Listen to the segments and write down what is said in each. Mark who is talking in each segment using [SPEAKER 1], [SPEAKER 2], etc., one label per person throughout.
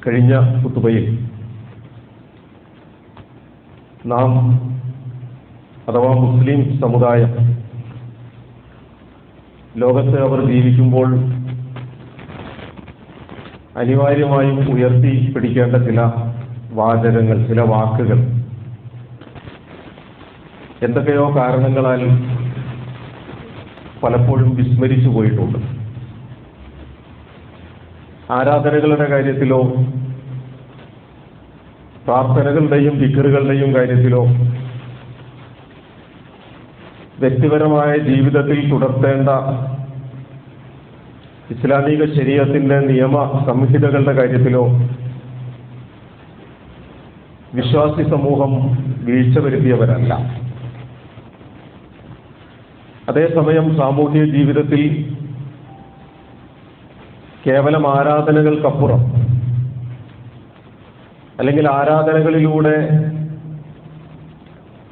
[SPEAKER 1] കഴിഞ്ഞ ഖുതുബയിൽ നാം അഥവാ മുസ്ലിം സമുദായം ലോകത്ത് അവർ ജീവിക്കുമ്പോൾ അനിവാര്യമായും ഉയർത്തി പിടിക്കേണ്ട ചില വാചകങ്ങൾ, ചില വാക്കുകൾ എന്തൊക്കെയോ കാരണങ്ങളാൽ പലപ്പോഴും വിസ്മരിച്ചു പോയിട്ടുണ്ട്. ആരാധനകളുടെ കാര്യത്തിലോ പ്രാർത്ഥനകളുടെയും ദിക്റുകളുടെയും കാര്യത്തിലോ വ്യക്തിപരമായ ജീവിതത്തിൽ തുടർത്തേണ്ട ഇസ്ലാമിക ശരീഅത്തിന്റെ നിയമ സംഹിതകളുടെ കാര്യത്തിലോ വിശ്വാസി സമൂഹം വീഴ്ച വരുത്തിയവരല്ല. അതേസമയം സാമൂഹിക ജീവിതത്തിൽ കേവലം ആരാധനകൾക്കപ്പുറം അല്ലെങ്കിൽ ആരാധനകളിലൂടെ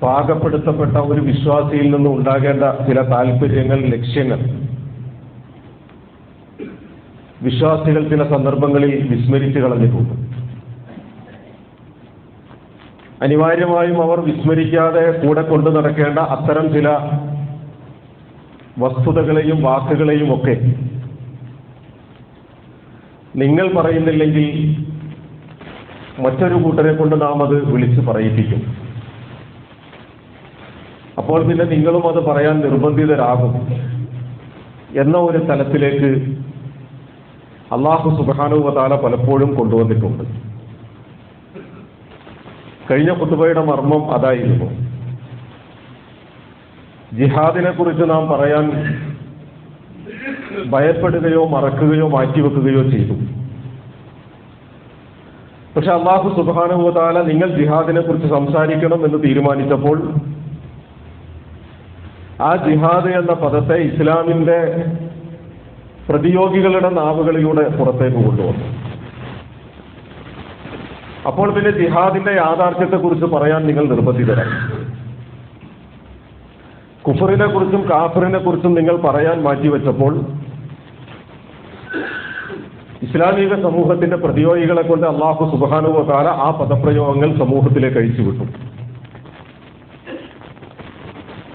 [SPEAKER 1] പാകപ്പെടുത്തപ്പെട്ട ഒരു വിശ്വാസിയിൽ നിന്ന് ഉണ്ടാകേണ്ട ചില താല്പര്യങ്ങൾ, ലക്ഷ്യങ്ങൾ വിശ്വാസികൾ ചില സന്ദർഭങ്ങളിൽ വിസ്മരിച്ചു കളഞ്ഞിട്ടുണ്ട്. അനിവാര്യമായും അവർ വിസ്മരിക്കാതെ കൂടെ കൊണ്ടു നടക്കേണ്ട അത്തരം ചില വസ്തുതകളെയും വാക്കുകളെയും ഒക്കെ നിങ്ങൾ പറയുന്നില്ലെങ്കിൽ മറ്റൊരു കൂട്ടരെ കൊണ്ട് നാം അത് വിളിച്ചു പറയിപ്പിക്കും. അപ്പോൾ പിന്നെ നിങ്ങളും അത് പറയാൻ നിർബന്ധിതരാകും എന്ന ഒരു തലത്തിലേക്ക് അല്ലാഹു സുബ്ഹാനഹു വ തആല പലപ്പോഴും കൊണ്ടുവന്നിട്ടുണ്ട്. കഴിഞ്ഞ ഖുതുബയുടെ മർമ്മം അതായിരുന്നു. ജിഹാദിനെ കുറിച്ച് നാം പറയാൻ ഭയപ്പെടുകയോ മറക്കുകയോ മാറ്റിവെക്കുകയോ ചെയ്തു. പക്ഷെ അല്ലാഹു സുബ്ഹാനഹു വ തആല നിങ്ങൾ ജിഹാദിനെ കുറിച്ച് സംസാരിക്കണം എന്ന് തീരുമാനിച്ചപ്പോൾ ആ ജിഹാദ് എന്ന പദത്തെ ഇസ്ലാമിന്റെ പ്രതിയോഗികളുടെ നാവുകളിലൂടെ പുറത്തേക്ക് കൊണ്ടുവന്നു. അപ്പോൾ പിന്നെ ജിഹാദിന്റെ യാഥാർത്ഥ്യത്തെക്കുറിച്ച് പറയാൻ നിങ്ങൾ നിർബന്ധിതരായി. കുഫറിനെ കുറിച്ചും കാഫറിനെ കുറിച്ചും നിങ്ങൾ പറയാൻ മാറ്റിവെച്ചപ്പോൾ ഇസ്ലാമിക സമൂഹത്തിന്റെ പ്രതിയോഗികളെ കൊണ്ട് അല്ലാഹു സുബ്ഹാനഹു വ തആല ആ പദപ്രയോഗങ്ങൾ സമൂഹത്തിലേക്ക് അഴിച്ചുവിട്ടു.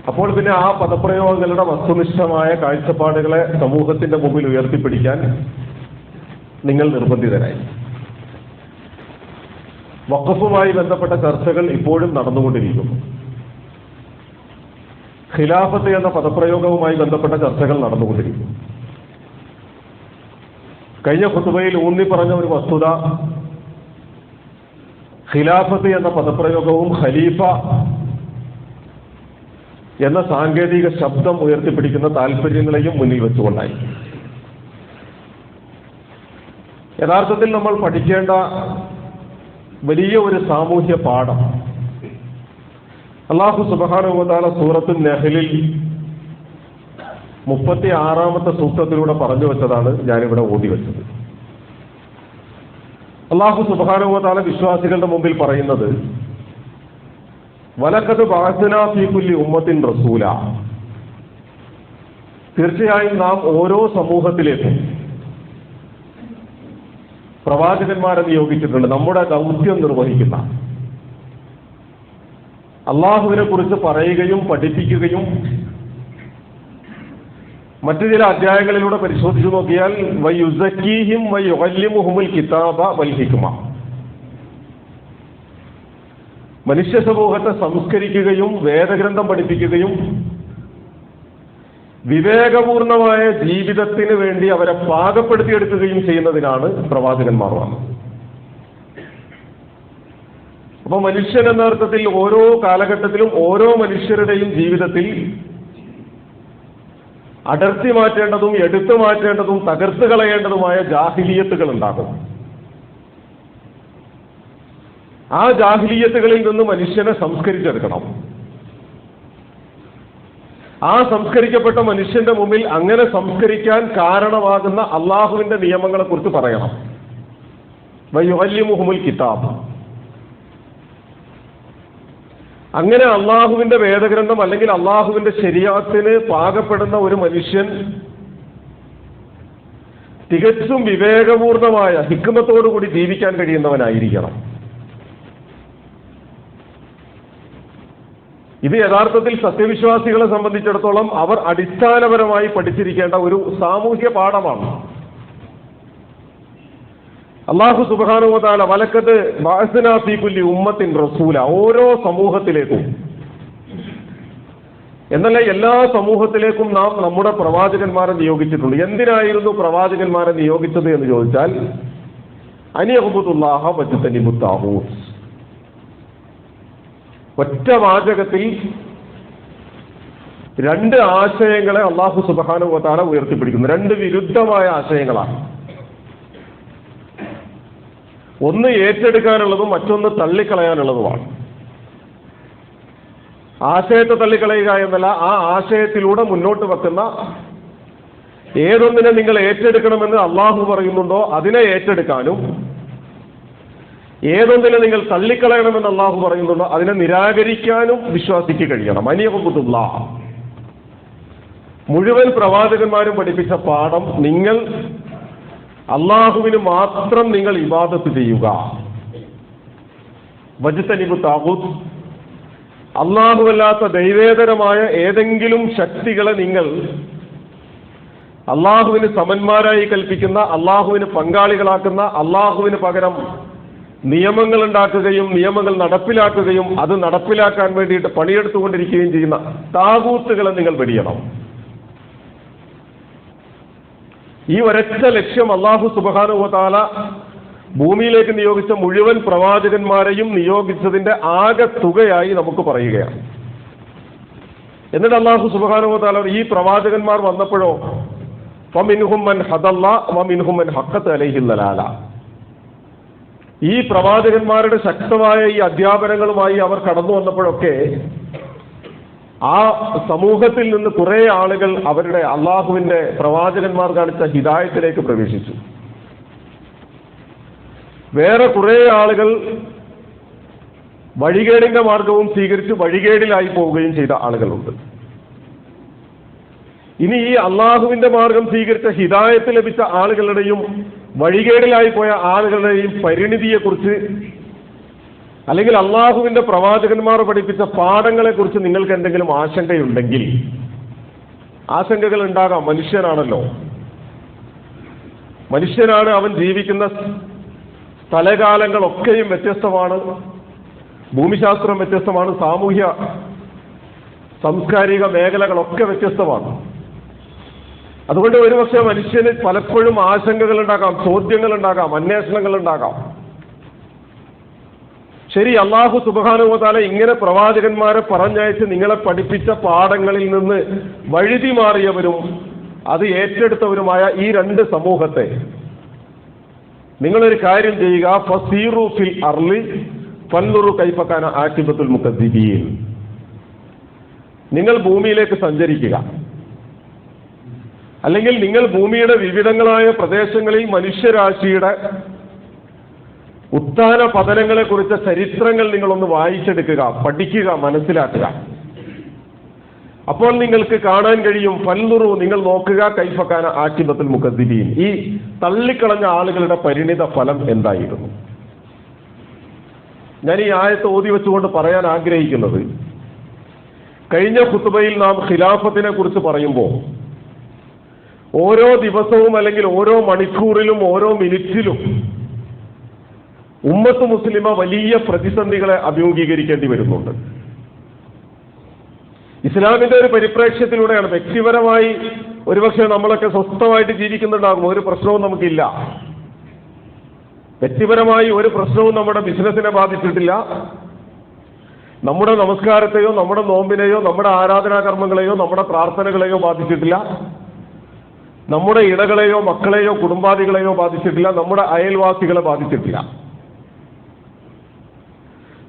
[SPEAKER 1] അപ്പോൾ പിന്നെ ആ പദപ്രയോഗങ്ങളുടെ വസ്തുനിഷ്ഠമായ കാഴ്ചപ്പാടുകളെ സമൂഹത്തിന്റെ മുമ്പിൽ ഉയർത്തിപ്പിടിക്കാൻ നിങ്ങൾ നിർബന്ധിതരായി. വഖഫുമായി ബന്ധപ്പെട്ട ചർച്ചകൾ ഇപ്പോഴും നടന്നുകൊണ്ടിരിക്കുന്നു. ഖിലാഫത്ത് എന്ന പദപ്രയോഗവുമായി ബന്ധപ്പെട്ട ചർച്ചകൾ നടന്നുകൊണ്ടിരിക്കുന്നു. കഴിഞ്ഞ ഖുതുബയിൽ ഊന്നി പറഞ്ഞ ഒരു വസ്തുത, ഖിലാഫത്ത് എന്ന പദപ്രയോഗവും ഖലീഫ എന്ന സാങ്കേതിക ശബ്ദം ഉയർത്തിപ്പിടിക്കുന്ന താല്പര്യങ്ങളെയും മുന്നിൽ വെച്ചുകൊണ്ടായി. യഥാർത്ഥത്തിൽ നമ്മൾ പഠിക്കേണ്ട വലിയ ഒരു സാമൂഹ്യ പാഠം അല്ലാഹു സുബ്ഹാനഹു വ തആല സൂറത്തുൻ നഹ്ലിൽ 36-ാമത്തെ സൂക്തത്തിലൂടെ പറഞ്ഞു വെച്ചതാണ് ഞാനിവിടെ ഓതി വെച്ചത്. അല്ലാഹു സുബ്ഹാനഹു വ തആല വിശ്വാസികളുടെ മുമ്പിൽ പറയുന്നത്, വലഖദ് ബഅസ്നാ ഫീ കുല്ലി ഉമ്മത്തിൻ റസൂല, തീർച്ചയായും നാം ഓരോ സമൂഹത്തിലേക്കും പ്രവാചകന്മാരെ നിയോഗിച്ചിട്ടുണ്ട്. നമ്മുടെ ദൗത്യം നിർവഹിക്കുന്ന, അള്ളാഹുവിനെ കുറിച്ച് പറയുകയും പഠിപ്പിക്കുകയും മറ്റു ചില അധ്യായങ്ങളിലൂടെ പരിശോധിച്ചു നോക്കിയാൽ വയുസക്കീഹിം വയുഅല്ലിമുഹുമുൽ കിതാബ വൽ ഹിക്മ, മനുഷ്യ സമൂഹത്തെ സംസ്കരിക്കുകയും വേദഗ്രന്ഥം പഠിപ്പിക്കുകയും വിവേകപൂർണമായ ജീവിതത്തിന് വേണ്ടി അവരെ പാകപ്പെടുത്തിയെടുക്കുകയും ചെയ്യുന്നതിനാണ് പ്രവാചകന്മാർ വന്നത്. അപ്പോൾ മനുഷ്യൻ എന്ന അർത്ഥത്തിൽ ഓരോ കാലഘട്ടത്തിലും ഓരോ മനുഷ്യരുടെയും ജീവിതത്തിൽ അടർത്തി മാറ്റേണ്ടതും എടുത്തു മാറ്റേണ്ടതും തകർത്ത് കളയേണ്ടതുമായ ജാഹിലിയത്തുകൾ ഉണ്ടാകും. ആ ജാഹിലിയത്തുകളിൽ നിന്ന് മനുഷ്യനെ സംസ്കരിച്ചെടുക്കണം. ആ സംസ്കരിക്കപ്പെട്ട മനുഷ്യന്റെ മുമ്പിൽ അങ്ങനെ സംസ്കരിക്കാൻ കാരണമാകുന്ന അള്ളാഹുവിന്റെ നിയമങ്ങളെ കുറിച്ച് പറയണം. വയുഅല്ലിമുഹുമുൽ കിതാബ്, അങ്ങനെ അള്ളാഹുവിന്റെ വേദഗ്രന്ഥം അല്ലെങ്കിൽ അള്ളാഹുവിന്റെ ശരീഅത്തിന് പാകപ്പെടുന്ന ഒരു മനുഷ്യൻ തികച്ചും വിവേകപൂർണമായ ഹിക്മത്തോടുകൂടി ജീവിക്കാൻ കഴിയുന്നവനായിരിക്കണം. ഇത് യഥാർത്ഥത്തിൽ സത്യവിശ്വാസികളെ സംബന്ധിച്ചിടത്തോളം അവർ അടിസ്ഥാനപരമായി പഠിച്ചിരിക്കേണ്ട ഒരു സാമൂഹ്യ പാഠമാണ്. അല്ലാഹു സുബ്ഹാനഹു വ തആല വലക്കത് ബഅസ്നാ ഫീ കുല്ലി ഉമ്മത്തിൻ റസൂല, ഓരോ സമൂഹത്തിലേക്കും എന്നല്ല എല്ലാ സമൂഹത്തിലേക്കും നാം നമ്മുടെ പ്രവാചകന്മാരെ നിയോഗിച്ചിട്ടുണ്ട്. എന്തിനായിരുന്നു പ്രവാചകന്മാരെ നിയോഗിച്ചത് എന്ന് ചോദിച്ചാൽ അനിയഅ്ബുദുല്ലാഹ വജ്തനിബുത് താഗൂത്ത്. ഒറ്റ വാചകത്തിൽ രണ്ട് ആശയങ്ങളെ അല്ലാഹു സുബ്ഹാനഹു വ തആല ഉയർത്തിപ്പിടിക്കുന്നു. രണ്ട് വിരുദ്ധമായ ആശയങ്ങളാണ്. ഒന്ന് ഏറ്റെടുക്കാനുള്ളതും മറ്റൊന്ന് തള്ളിക്കളയാനുള്ളതുമാണ്. ആശയത്തെ തള്ളിക്കളയുക എന്നല്ല, ആ ആശയത്തിലൂടെ മുന്നോട്ട് വെക്കുന്ന ഏതൊന്നിനെ നിങ്ങൾ ഏറ്റെടുക്കണമെന്ന് അള്ളാഹു പറയുന്നുണ്ടോ അതിനെ ഏറ്റെടുക്കാനും ഏതൊന്നിനെ നിങ്ങൾ തള്ളിക്കളയണമെന്ന് അള്ളാഹു പറയുന്നുണ്ടോ അതിനെ നിരാകരിക്കാനും വിശ്വാസിക്ക് കഴിയണം. അനിയഅ്ബുദുല്ലാഹ, മുഴുവൻ പ്രവാചകന്മാരും പഠിപ്പിച്ച പാഠം, നിങ്ങൾ അള്ളാഹുവിന് മാത്രം നിങ്ങൾ ഇബാദത്ത് ചെയ്യുക. വജ്തനിബുത് താഗൂത്ത്, അള്ളാഹുവല്ലാത്ത ദൈവേതരമായ ഏതെങ്കിലും ശക്തികളെ നിങ്ങൾ അള്ളാഹുവിന് സമന്മാരായി കൽപ്പിക്കുന്ന, അള്ളാഹുവിന് പങ്കാളികളാക്കുന്ന, അള്ളാഹുവിന് പകരം നിയമങ്ങൾ ഉണ്ടാക്കുകയും നിയമങ്ങൾ നടപ്പിലാക്കുകയും അത് നടപ്പിലാക്കാൻ വേണ്ടിയിട്ട് പണിയെടുത്തുകൊണ്ടിരിക്കുകയും ചെയ്യുന്ന താഗൂത്തുകളെ നിങ്ങൾ വെടിയണം. ഈ ഒരൊറ്റ ലക്ഷ്യം അല്ലാഹു സുബ്ഹാനഹു വ തആല ഭൂമിയിലേക്ക് നിയോഗിച്ച മുഴുവൻ പ്രവാചകന്മാരെയും നിയോഗിച്ചതിന്റെ ആകെ തുകയായി നമുക്ക് പറയുകയാണ്. എന്നിട്ട് അല്ലാഹു സുബ്ഹാനഹു വ തആല ഈ പ്രവാചകന്മാർ വന്നപ്പോഴോ ഫമിൻഹും മൻ ഹദല്ലാഹ് വമിൻഹും മൻ ഹഖ്ഖത് അലൈഹിൽ ദലാല, ഈ പ്രവാചകന്മാരുടെ ശക്തമായ ഈ അധ്യാപനങ്ങളുമായി അവർ കടന്നു വന്നപ്പോഴൊക്കെ ആ സമൂഹത്തിൽ നിന്ന് കുറെ ആളുകൾ അവരുടെ അള്ളാഹുവിന്റെ പ്രവാചകന്മാർ കാണിച്ച ഹിദായത്തിലേക്ക് പ്രവേശിച്ചു. വേറെ കുറെ ആളുകൾ വഴികേടിന്റെ മാർഗവും സ്വീകരിച്ച് വഴികേടിലായി പോവുകയും ചെയ്ത ആളുകളുണ്ട്. ഇനി ഈ അള്ളാഹുവിന്റെ മാർഗം സ്വീകരിച്ച ഹിദായത്ത് ലഭിച്ച ആളുകളുടെയും വഴികേടിലായി പോയ ആളുകളുടെയും പരിണിതിയെക്കുറിച്ച് അല്ലെങ്കിൽ അള്ളാഹുവിന്റെ പ്രവാചകന്മാർ പഠിപ്പിച്ച പാഠങ്ങളെക്കുറിച്ച് നിങ്ങൾക്ക് എന്തെങ്കിലും ആശങ്കയുണ്ടെങ്കിൽ, ആശങ്കകൾ ഉണ്ടാകാം. മനുഷ്യനാണല്ലോ, മനുഷ്യനാണ്. അവൻ ജീവിക്കുന്ന സ്ഥലകാലങ്ങളൊക്കെയും വ്യത്യസ്തമാണ്, ഭൂമിശാസ്ത്രം വ്യത്യസ്തമാണ്, സാമൂഹ്യ സാംസ്കാരിക മേഖലകളൊക്കെ വ്യത്യസ്തമാണ്. അതുകൊണ്ട് ഒരുപക്ഷെ മനുഷ്യന് പലപ്പോഴും ആശങ്കകൾ ഉണ്ടാകാം, ചോദ്യങ്ങൾ ഉണ്ടാകാം, അന്വേഷണങ്ങൾ ഉണ്ടാകാം. ശരി, അല്ലാഹു സുബ്ഹാനഹു വ തആല ഇങ്ങനെ പ്രവാചകന്മാരെ പറഞ്ഞയച്ച് നിങ്ങളെ പഠിപ്പിച്ച പാഠങ്ങളിൽ നിന്ന് വഴുതി മാറിയവരും അത് ഏറ്റെടുത്തവരുമായ ഈ രണ്ട് സമൂഹത്തെ നിങ്ങളൊരു കാര്യം ചെയ്യുക, ഫസീറു ഫിൽ അർളി ഫൻദുറു കൈഫ കാന ആഖിബത്തുൽ മുകദ്ദിബീൻ. നിങ്ങൾ ഭൂമിയിലേക്ക് സഞ്ചരിക്കുക, അല്ലെങ്കിൽ നിങ്ങൾ ഭൂമിയുടെ വിവിധങ്ങളായ പ്രദേശങ്ങളിൽ മനുഷ്യരാശിയുടെ ഉത്ഥാന പതനങ്ങളെ കുറിച്ച ചരിത്രങ്ങൾ നിങ്ങളൊന്ന് വായിച്ചെടുക്കുക, പഠിക്കുക, മനസ്സിലാക്കുക. അപ്പോൾ നിങ്ങൾക്ക് കാണാൻ കഴിയും, ഫൻദുറു, നിങ്ങൾ നോക്കുക, കൈഫ കാന ആഖിബത്തുൽ മുകദ്ദിബീൻ, ഈ തള്ളിക്കളഞ്ഞ ആളുകളുടെ പരിണിത ഫലം എന്തായിരുന്നു. ഞാൻ ഈ ആയത്ത് ഓതി വെച്ചുകൊണ്ട് പറയാൻ ആഗ്രഹിക്കുന്നത്, കഴിഞ്ഞ ഖുതുബയിൽ നാം ഖിലാഫത്തിനെ കുറിച്ച് പറയുമ്പോൾ ഓരോ ദിവസവും അല്ലെങ്കിൽ ഓരോ മണിക്കൂറിലും ഓരോ മിനിറ്റിലും ഉമ്മത്ത് മുസ്ലിമ വലിയ പ്രതിസന്ധികളെ അഭിമുഖീകരിക്കേണ്ടി വരുന്നുണ്ട്. ഇസ്ലാമിന്റെ ഒരു പരിപ്രേക്ഷ്യത്തിലൂടെയാണ്. വ്യക്തിപരമായി ഒരുപക്ഷെ നമ്മളൊക്കെ സ്വസ്ഥമായിട്ട് ജീവിക്കുന്നുണ്ടാകും, ഒരു പ്രശ്നവും നമുക്കില്ല. വ്യക്തിപരമായി ഒരു പ്രശ്നവും നമ്മുടെ ബിസിനസിനെ ബാധിച്ചിട്ടില്ല, നമ്മുടെ നമസ്കാരത്തെയോ നമ്മുടെ നോമ്പിനെയോ നമ്മുടെ ആരാധനാകർമ്മങ്ങളെയോ നമ്മുടെ പ്രാർത്ഥനകളെയോ ബാധിച്ചിട്ടില്ല, നമ്മുടെ ഇടകളെയോ മക്കളെയോ കുടുംബാദികളെയോ ബാധിച്ചിട്ടില്ല, നമ്മുടെ അയൽവാസികളെ ബാധിച്ചിട്ടില്ല.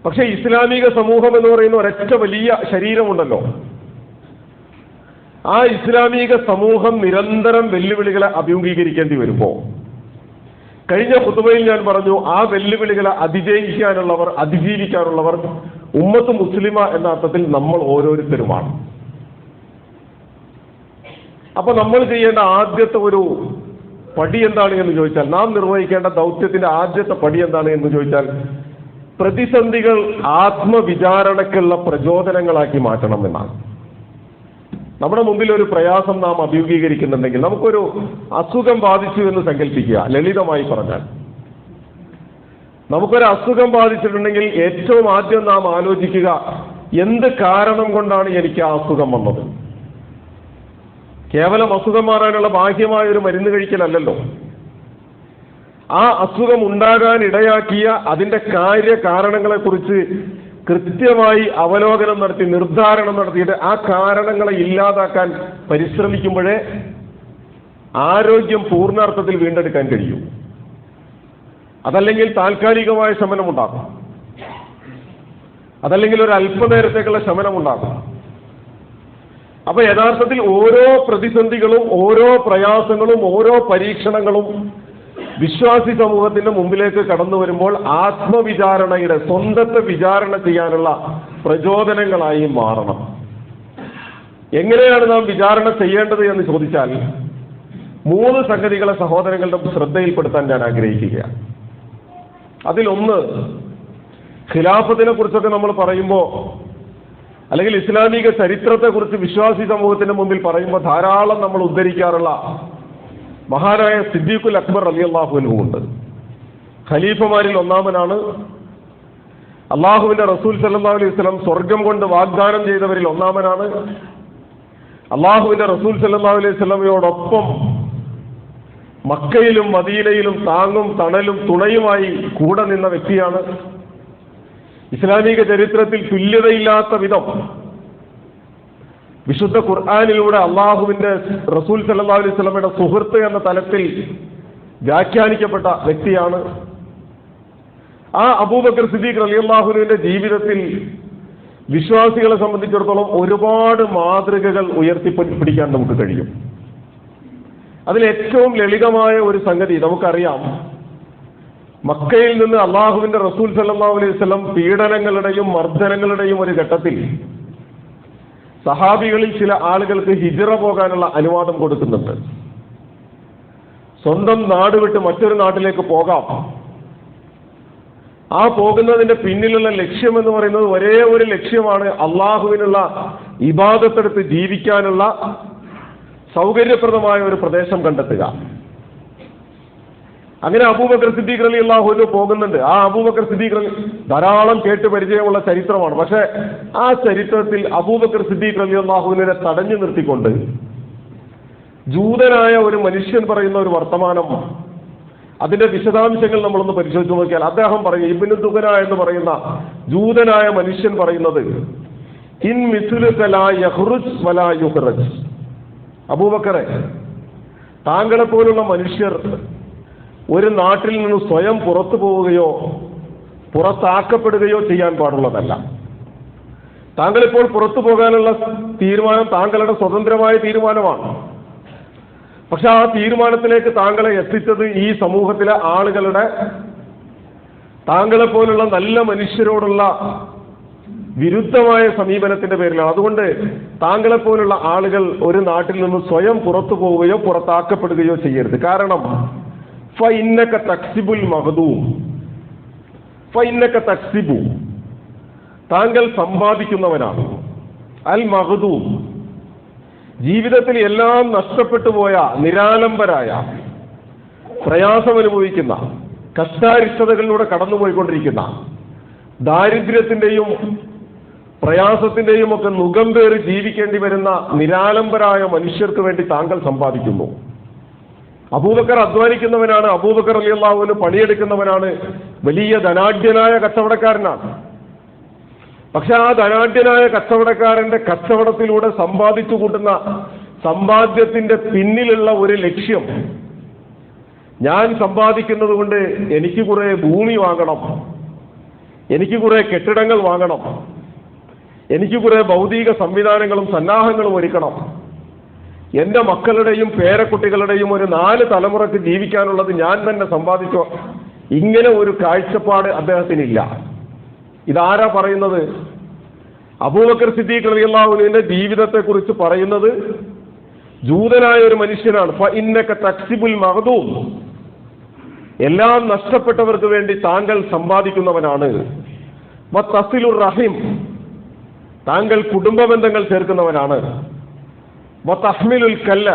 [SPEAKER 1] പക്ഷെ ഇസ്ലാമിക സമൂഹം എന്ന് പറയുന്ന ഒരൊറ്റ വലിയ ശരീരമുണ്ടല്ലോ, ആ ഇസ്ലാമിക സമൂഹം നിരന്തരം വെല്ലുവിളികളെ അഭിമുഖീകരിക്കേണ്ടി വരുമ്പോൾ, കഴിഞ്ഞ ഖുതുബയിൽ ഞാൻ പറഞ്ഞു, ആ വെല്ലുവിളികളെ അതിജയിക്കാനുള്ളവർ, അതിജീവിക്കാനുള്ളവർ ഉമ്മത്ത് മുസ്ലിമ എന്ന അർത്ഥത്തിൽ നമ്മൾ ഓരോരുത്തരുമാണ്. അപ്പൊ നമ്മൾ ചെയ്യേണ്ട ആദ്യത്തെ ഒരു പടി എന്താണ് എന്ന് ചോദിച്ചാൽ, നാം നിർവഹിക്കേണ്ട ദൗത്യത്തിന്റെ ആദ്യത്തെ പടി എന്താണ് എന്ന് ചോദിച്ചാൽ, പ്രതിസന്ധികൾ ആത്മവിചാരണയ്ക്കുള്ള പ്രചോദനങ്ങളാക്കി മാറ്റണം എന്നാണ്. നമ്മുടെ മുമ്പിൽ ഒരു പ്രയാസം നാം അഭിമുഖീകരിക്കുന്നുണ്ടെങ്കിൽ, നമുക്കൊരു അസുഖം ബാധിച്ചു എന്ന് സങ്കല്പിക്കുക. ലളിതമായി പറഞ്ഞാൽ, നമുക്കൊരു അസുഖം ബാധിച്ചിട്ടുണ്ടെങ്കിൽ ഏറ്റവും ആദ്യം നാം ആലോചിക്കുക, എന്ത് കാരണം കൊണ്ടാണ് എനിക്ക് ആ അസുഖം വന്നത്. കേവലം അസുഖം മാറാനുള്ള ബാഹ്യമായ ഒരു മരുന്ന് കഴിക്കലല്ലോ. ആ അസുഖം ഉണ്ടാകാൻ ഇടയാക്കിയ അതിന്റെ കാര്യകാരണങ്ങളെക്കുറിച്ച് കൃത്യമായി അവലോകനം നടത്തി നിർദ്ധാരണം നടത്തിയിട്ട് ആ കാരണങ്ങളെ ഇല്ലാതാക്കാൻ പരിശ്രമിക്കുമ്പോഴേ ആരോഗ്യം പൂർണ്ണാർത്ഥത്തിൽ വീണ്ടെടുക്കാൻ കഴിയും. അതല്ലെങ്കിൽ താൽക്കാലികമായ ശമനമുണ്ടാകും, അതല്ലെങ്കിൽ ഒരു അല്പനേരത്തേക്കുള്ള ശമനമുണ്ടാകും. അപ്പൊ യഥാർത്ഥത്തിൽ ഓരോ പ്രതിസന്ധികളും ഓരോ പ്രയാസങ്ങളും ഓരോ പരീക്ഷണങ്ങളും വിശ്വാസി സമൂഹത്തിന്റെ മുമ്പിലേക്ക് കടന്നു വരുമ്പോൾ ആത്മവിചാരണയുടെ, സ്വന്തത്തെ വിചാരണ ചെയ്യാനുള്ള പ്രചോദനങ്ങളായി മാറണം. എങ്ങനെയാണ് നാം വിചാരണ ചെയ്യേണ്ടത് എന്ന് ചോദിച്ചാൽ, 3 സംഗതികളെ സഹോദരങ്ങളുടെ ശ്രദ്ധയിൽപ്പെടുത്താൻ ഞാൻ ആഗ്രഹിക്കുകയാണ്. അതിലൊന്ന്, ഖിലാഫത്തിനെ കുറിച്ചൊക്കെ നമ്മൾ പറയുമ്പോൾ, അല്ലെങ്കിൽ ഇസ്ലാമിക ചരിത്രത്തെക്കുറിച്ച് വിശ്വാസി സമൂഹത്തിന്റെ മുമ്പിൽ പറയുമ്പോൾ ധാരാളം നമ്മൾ ഉദ്ധരിക്കാറുള്ള മഹാനായ സിദ്ദീഖുൽ അക്ബർ റളിയല്ലാഹു അൻഹു ഉണ്ട്. ഖലീഫമാരിൽ ഒന്നാമനാണ്. അള്ളാഹുവിന്റെ റസൂൽ സല്ലല്ലാഹു അലൈഹി വസല്ലം സ്വർഗം കൊണ്ട് വാഗ്ദാനം ചെയ്തവരിൽ ഒന്നാമനാണ്. അള്ളാഹുവിന്റെ റസൂൽ സല്ലല്ലാഹു അലൈഹി വസല്ലമയോടൊപ്പം മക്കയിലും മദീനയിലും താങ്ങും തണലും തുണയുമായി കൂടെ നിന്ന വ്യക്തിയാണ്. ഇസ്ലാമിക ചരിത്രത്തിൽ തുല്യതയില്ലാത്ത വിധം വിശുദ്ധ ഖുർആനിലൂടെ അള്ളാഹുവിന്റെ റസൂൽ സല്ലല്ലാഹു അലൈഹി വസല്ലമയുടെ സുഹൃത്ത് എന്ന തലത്തിൽ വ്യാഖ്യാനിക്കപ്പെട്ട വ്യക്തിയാണ്. ആ അബൂബക്കർ സിദ്ദീഖ് റളിയല്ലാഹുവിന്റെ ജീവിതത്തിൽ വിശ്വാസികളെ സംബന്ധിച്ചിടത്തോളം ഒരുപാട് മാതൃകകൾ ഉയർത്തിപ്പിടിക്കാൻ നമുക്ക് കഴിയും. അതിൽ ഏറ്റവും ലളിതമായ ഒരു സംഗതി നമുക്കറിയാം. മക്കയിൽ നിന്ന് അള്ളാഹുവിന്റെ റസൂൽ സല്ലല്ലാഹു അലൈഹി വസല്ലം പീഡനങ്ങളുടെയും മർദ്ദനങ്ങളുടെയും ഒരു ഘട്ടത്തിൽ സഹാബികളിൽ ചില ആളുകൾക്ക് ഹിജ്റ പോകാനുള്ള അനുവാദം കൊടുക്കുന്നുണ്ട്. സ്വന്തം നാട് വിട്ട് മറ്റൊരു നാട്ടിലേക്ക് പോകാം. ആ പോകുന്നതിന്റെ പിന്നിലുള്ള ലക്ഷ്യം എന്ന് പറയുന്നത് ഒരേ ഒരു ലക്ഷ്യമാണ്, അള്ളാഹുവിനുള്ള ഇബാദത്തെടുത്ത് ജീവിക്കാനുള്ള സൗകര്യപ്രദമായ ഒരു പ്രദേശം കണ്ടെത്തുക. അങ്ങനെ അബൂബക്കർ സിദ്ദീഖ് റളിയല്ലാഹു അൻഹു പോകുന്നുണ്ട്. ആ അബൂബക്കർ സിദ്ദീഖ് ധാരാളം കേട്ട് പരിചയമുള്ള ചരിത്രമാണ്. പക്ഷെ ആ ചരിത്രത്തിൽ അബൂബക്കർ സിദ്ദീഖ് റളിയല്ലാഹു അൻഹുവിനെ തടഞ്ഞു നിർത്തിക്കൊണ്ട് ജൂതനായ ഒരു മനുഷ്യൻ പറയുന്ന ഒരു വർത്തമാനം, അതിന്റെ വിശദാംശങ്ങൾ നമ്മളൊന്ന് പരിശോധിച്ച് നോക്കിയാൽ അദ്ദേഹം പറയും, ഇബ്നു ദുഗന എന്ന് പറയുന്ന ജൂതനായ മനുഷ്യൻ പറയുന്നത്, ഇൻ മിസ്ലുക ലാ യഖ്റുജ് വലാ യുഖ്റജ്. അബൂബക്കറെ, താങ്കളെ പോലുള്ള മനുഷ്യർ ഒരു നാട്ടിൽ നിന്ന് സ്വയം പുറത്തു പോവുകയോ പുറത്താക്കപ്പെടുകയോ ചെയ്യാൻ പാടുള്ളതല്ല. താങ്കളിപ്പോൾ പുറത്തു പോകാനുള്ള തീരുമാനം താങ്കളുടെ സ്വതന്ത്രമായ തീരുമാനമാണ്. പക്ഷെ ആ തീരുമാനത്തിലേക്ക് താങ്കളെ എത്തിച്ചത് ഈ സമൂഹത്തിലെ ആളുകളുടെ, താങ്കളെപ്പോലുള്ള നല്ല മനുഷ്യരോടുള്ള വിരുദ്ധമായ സമീപനത്തിന്റെ പേരിലാണ്. അതുകൊണ്ട് താങ്കളെപ്പോലുള്ള ആളുകൾ ഒരു നാട്ടിൽ നിന്ന് സ്വയം പുറത്തു പോവുകയോ പുറത്താക്കപ്പെടുകയോ ചെയ്യരുത്. കാരണം ഫഇന്നക തക്സിബുൽ മഖ്ദൂം, ഫഇന്നക തക്സിബു, താങ്കൾ സമ്പാദിക്കുന്നവനാണ്. അൽ മഖ്ദൂം, ജീവിതത്തിൽ എല്ലാം നഷ്ടപ്പെട്ടു പോയ, നിരാലംബരായ, പ്രയാസമനുഭവിക്കുന്ന, കഷ്ടാരിഷ്ടതകളിലൂടെ കടന്നുപോയിക്കൊണ്ടിരിക്കുന്ന, ദാരിദ്ര്യത്തിന്റെയും പ്രയാസത്തിന്റെയും ഒക്കെ മുഖം പേറി ജീവിക്കേണ്ടി വരുന്ന നിരാലംബരായ മനുഷ്യർക്ക് വേണ്ടി താങ്കൾ സമ്പാദിക്കുന്നു. അബൂബക്കർ അധ്വാനിക്കുന്നവനാണ്, അബൂബക്കർ റളിയല്ലാഹു അൻഹു പണിയെടുക്കുന്നവനാണ്, വലിയ ധനാഢ്യനായ കച്ചവടക്കാരനാണ്. പക്ഷെ ആ ധനാഢ്യനായ കച്ചവടക്കാരന്റെ കച്ചവടത്തിലൂടെ സമ്പാദിച്ചു കൂട്ടുന്ന സമ്പാദ്യത്തിന്റെ പിന്നിലുള്ള ഒരു ലക്ഷ്യം, ഞാൻ സമ്പാദിക്കുന്നത് കൊണ്ട് എനിക്ക് കുറെ ഭൂമി വാങ്ങണം, എനിക്ക് കുറെ കെട്ടിടങ്ങൾ വാങ്ങണം, എനിക്ക് കുറെ ഭൗതിക സംവിധാനങ്ങളും സന്നാഹങ്ങളും ഒരുക്കണം, എന്റെ മക്കളുടെയും പേരക്കുട്ടികളുടെയും ഒരു 4 തലമുറക്ക് ജീവിക്കാനുള്ളത് ഞാൻ തന്നെ സമ്പാദിച്ചോ, ഇങ്ങനെ ഒരു കാഴ്ചപ്പാട് അദ്ദേഹത്തിനില്ല. ഇതാരാ പറയുന്നത്? അബൂബക്കർ സിദ്ദീഖ് റളിയല്ലാഹു അൻഹുവിന്റെ ജീവിതത്തെക്കുറിച്ച് പറയുന്നത് ജൂതനായ ഒരു മനുഷ്യനാണ്. ഫഇന്നക തക്സിബുൽ മഗ്ദൂം, എല്ലാം നഷ്ടപ്പെട്ടവർക്ക് വേണ്ടി താങ്കൾ സമ്പാദിക്കുന്നവനാണ്. വതസിലുർ റഹിം, താങ്കൾ കുടുംബ ബന്ധങ്ങൾ ചേർക്കുന്നവനാണ്. വതഹ്മിലുൽ കല്ല,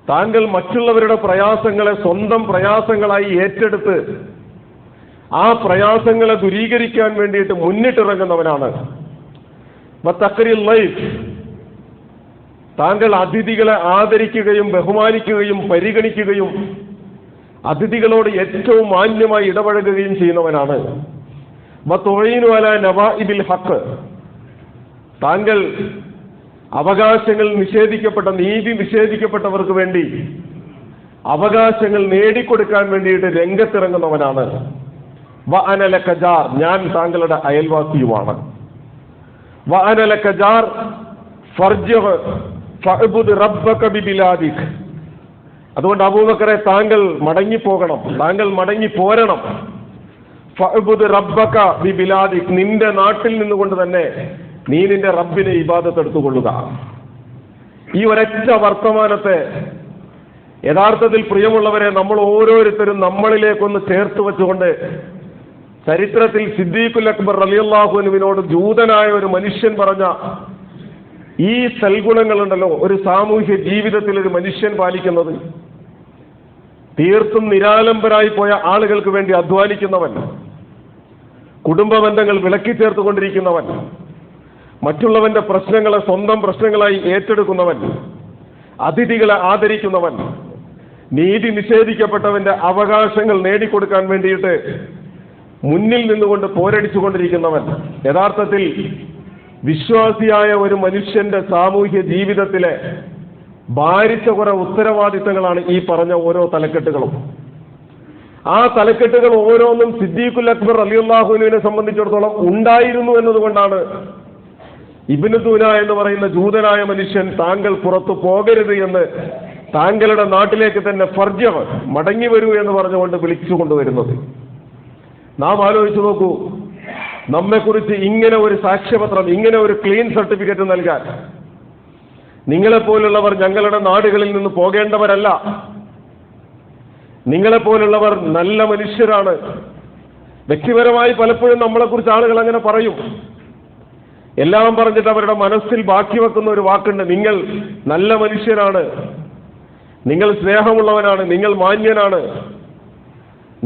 [SPEAKER 1] താങ്കൾ മറ്റുള്ളവരുടെ പ്രയാസങ്ങളെ സ്വന്തം പ്രയാസങ്ങളായി ഏറ്റെടുത്ത് ആ പ്രയാസങ്ങളെ ദൂരീകരിക്കാൻ വേണ്ടിയിട്ട് മുന്നിട്ടിറങ്ങുന്നവനാണ്. വതഖരിൽ ലൈഫ്, താങ്കൾ അതിഥികളെ ആദരിക്കുകയും ബഹുമാനിക്കുകയും പരിഗണിക്കുകയും അതിഥികളോട് ഏറ്റവും മാന്യമായി ഇടപഴകുകയും ചെയ്യുന്നവനാണ്. വതുഈനു അലാ നവാഇബിൽ ഹഖ്, താങ്കൾ അവകാശങ്ങൾ നിഷേധിക്കപ്പെട്ട, നീതി നിഷേധിക്കപ്പെട്ടവർക്ക് വേണ്ടി അവകാശങ്ങൾ നേടിക്കൊടുക്കാൻ വേണ്ടിയിട്ട് രംഗത്തിറങ്ങുന്നവനാണ്. വഅന ലക ജാർ, ഞാൻ താങ്കളുടെ അയൽവാസിയുമാണ്. വഅന ലക ജാർ ഫർജിഹ് ഫഅബ്ദ് റബ്ബക ബിബിലാദിക്, അതുകൊണ്ട് അബൂബക്കറെ താങ്കൾ മടങ്ങിപ്പോകണം, താങ്കൾ മടങ്ങിപ്പോരണം. ഫഅബ്ദ് റബ്ബക ബിബിലാദിക്, നിന്റെ നാട്ടിൽ നിന്നുകൊണ്ട് തന്നെ നീ നിന്റെ റബ്ബിനെ ഇബാദത്ത് എടുത്തുകൊള്ളുക. ഈ ഒരൊറ്റ വർത്തമാനത്തെ യഥാർത്ഥത്തിൽ പ്രിയമുള്ളവരെ നമ്മൾ ഓരോരുത്തരും നമ്മളിലേക്കൊന്ന് ചേർത്ത് വെച്ചുകൊണ്ട് ചരിത്രത്തിൽ സിദ്ദീഖുൽ അക്ബർ റളിയല്ലാഹു അൻഹുവിനോട് ജൂതനായ ഒരു മനുഷ്യൻ പറഞ്ഞ ഈ സൽഗുണങ്ങളുണ്ടല്ലോ, ഒരു സാമൂഹ്യ ജീവിതത്തിൽ ഒരു മനുഷ്യൻ പാലിക്കുന്നത്, തീർത്തും നിരാലംബരായി പോയ ആളുകൾക്ക് വേണ്ടി അധ്വാനിക്കുന്നവൻ, കുടുംബ ബന്ധങ്ങൾ വിളക്കി ചേർത്തുകൊണ്ടിരിക്കുന്നവൻ, മറ്റുള്ളവന്റെ പ്രശ്നങ്ങളെ സ്വന്തം പ്രശ്നങ്ങളായി ഏറ്റെടുക്കുന്നവൻ, അതിഥികളെ ആദരിക്കുന്നവൻ, നീതി നിഷേധിക്കപ്പെട്ടവന്റെ അവകാശങ്ങൾ നേടിക്കൊടുക്കാൻ വേണ്ടിയിട്ട് മുന്നിൽ നിന്നുകൊണ്ട് പോരടിച്ചുകൊണ്ടിരിക്കുന്നവൻ, യഥാർത്ഥത്തിൽ വിശ്വാസിയായ ഒരു മനുഷ്യന്റെ സാമൂഹ്യ ജീവിതത്തിലെ ഭാരിച്ച കുറെ ഉത്തരവാദിത്തങ്ങളാണ് ഈ പറഞ്ഞ ഓരോ തലക്കെട്ടുകളും. ആ തലക്കെട്ടുകൾ ഓരോന്നും സിദ്ദീഖുൽ അക്ബർ റളിയല്ലാഹു അൻഹുവിനെ സംബന്ധിച്ചിടത്തോളം ഉണ്ടായിരുന്നു എന്നതുകൊണ്ടാണ് ഇബ്നു ദൂന എന്ന് പറയുന്ന ജൂതനായ മനുഷ്യൻ താങ്കൾ പുറത്തു പോകരുത് എന്ന് താങ്കളുടെ നാട്ടിലേക്ക് തന്നെ ഫർജഹ്, മടങ്ങി വരൂ എന്ന് പറഞ്ഞുകൊണ്ട് വിളിച്ചു കൊണ്ടുവരുന്നത്. നാം ആലോചിച്ചു നോക്കൂ, നമ്മെക്കുറിച്ച് ഇങ്ങനെ ഒരു സാക്ഷ്യപത്രം, ഇങ്ങനെ ഒരു ക്ലീൻ സർട്ടിഫിക്കറ്റ് നൽകാൻ നിങ്ങളെപ്പോലുള്ളവർ ഞങ്ങളുടെ നാടുകളിൽ നിന്ന് പോകേണ്ടവരല്ല. നിങ്ങളെപ്പോലുള്ളവർ നല്ല മനുഷ്യരാണ്. വ്യക്തിപരമായി പലപ്പോഴും നമ്മളെക്കുറിച്ച് ആളുകൾ അങ്ങനെ പറയും. എല്ലാം പറഞ്ഞിട്ട് അവരുടെ മനസ്സിൽ ബാക്കി വെക്കുന്ന ഒരു വാക്കുണ്ട്, നിങ്ങൾ നല്ല മനുഷ്യരാണ്, നിങ്ങൾ സ്നേഹമുള്ളവനാണ്, നിങ്ങൾ മാന്യനാണ്,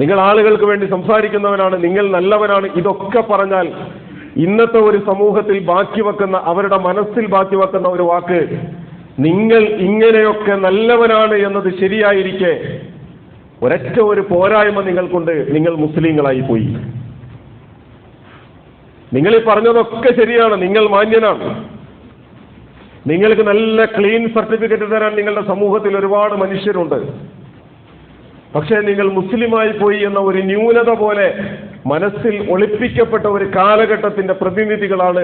[SPEAKER 1] നിങ്ങൾ ആളുകൾക്ക് വേണ്ടി സംസാരിക്കുന്നവനാണ്, നിങ്ങൾ നല്ലവനാണ്. ഇതൊക്കെ പറഞ്ഞാൽ ഇന്നത്തെ ഒരു സമൂഹത്തിൽ ബാക്കി വെക്കുന്ന, അവരുടെ മനസ്സിൽ ബാക്കി വെക്കുന്ന ഒരു വാക്ക്, നിങ്ങൾ ഇങ്ങനെയൊക്കെ നല്ലവനാണ് എന്നത് ശരിയായിരിക്കെ ഒരൊറ്റ ഒരു പോരായ്മ നിങ്ങൾക്കുണ്ട്, നിങ്ങൾ മുസ്ലിങ്ങളായി പോയി. നിങ്ങൾ ഈ പറഞ്ഞതൊക്കെ ശരിയാണ്, നിങ്ങൾ മാന്യനാണ്, നിങ്ങൾക്ക് നല്ല ക്ലീൻ സർട്ടിഫിക്കറ്റ് തരാൻ നിങ്ങളുടെ സമൂഹത്തിൽ ഒരുപാട് മനുഷ്യരുണ്ട്. പക്ഷേ നിങ്ങൾ മുസ്ലിമായി പോയി എന്ന ഒരു ന്യൂനത പോലെ മനസ്സിൽ ഒളിപ്പിക്കപ്പെട്ട ഒരു കാലഘട്ടത്തിന്റെ പ്രതിനിധികളാണ്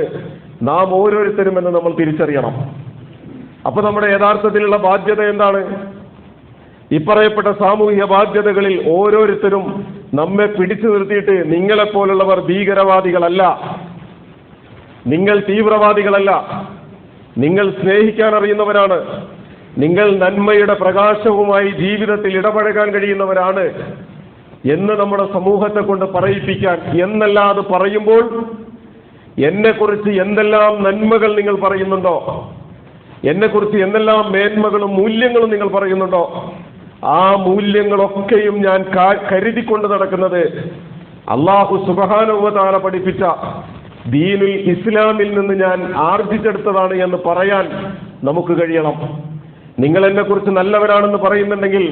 [SPEAKER 1] നാം ഓരോരുത്തരും എന്ന് നമ്മൾ തിരിച്ചറിയണം. അപ്പൊ നമ്മുടെ യഥാർത്ഥത്തിലുള്ള ബാധ്യത എന്താണ്? ഈ പറയപ്പെട്ട സാമൂഹിക ബാധ്യതകളിൽ ഓരോരുത്തരും നമ്മെ പിടിച്ചു നിർത്തിയിട്ട് നിങ്ങളെപ്പോലുള്ളവർ ഭീകരവാദികളല്ല, നിങ്ങൾ തീവ്രവാദികളല്ല, നിങ്ങൾ സ്നേഹിക്കാൻ അറിയുന്നവരാണ്, നിങ്ങൾ നന്മയുടെ പ്രകാശവുമായി ജീവിതത്തിൽ ഇടപഴകാൻ കഴിയുന്നവരാണ് എന്ന് നമ്മുടെ സമൂഹത്തെ കൊണ്ട് പറയിപ്പിക്കാൻ, എന്നല്ലാതെ പറയുമ്പോൾ എന്നെക്കുറിച്ച് എന്തെല്ലാം നന്മകൾ നിങ്ങൾ പറയുന്നുണ്ടോ, എന്നെക്കുറിച്ച് എന്തെല്ലാം മേന്മകളും മൂല്യങ്ങളും നിങ്ങൾ പറയുന്നുണ്ടോ, ആ മൂല്യങ്ങളൊക്കെയും ഞാൻ കരുതിക്കൊണ്ട് നടക്കുന്നത് അല്ലാഹു സുബ്ഹാനഹു വ തആല പഠിപ്പിച്ച ദീനുൽ ഇസ്ലാമിൽ നിന്ന് ഞാൻ ആർജിച്ചെടുത്തതാണ് എന്ന് പറയാൻ നമുക്ക് കഴിയണം. നിങ്ങൾ എന്നെക്കുറിച്ച് നല്ലവരാണെന്ന് പറയുന്നുണ്ടെങ്കിൽ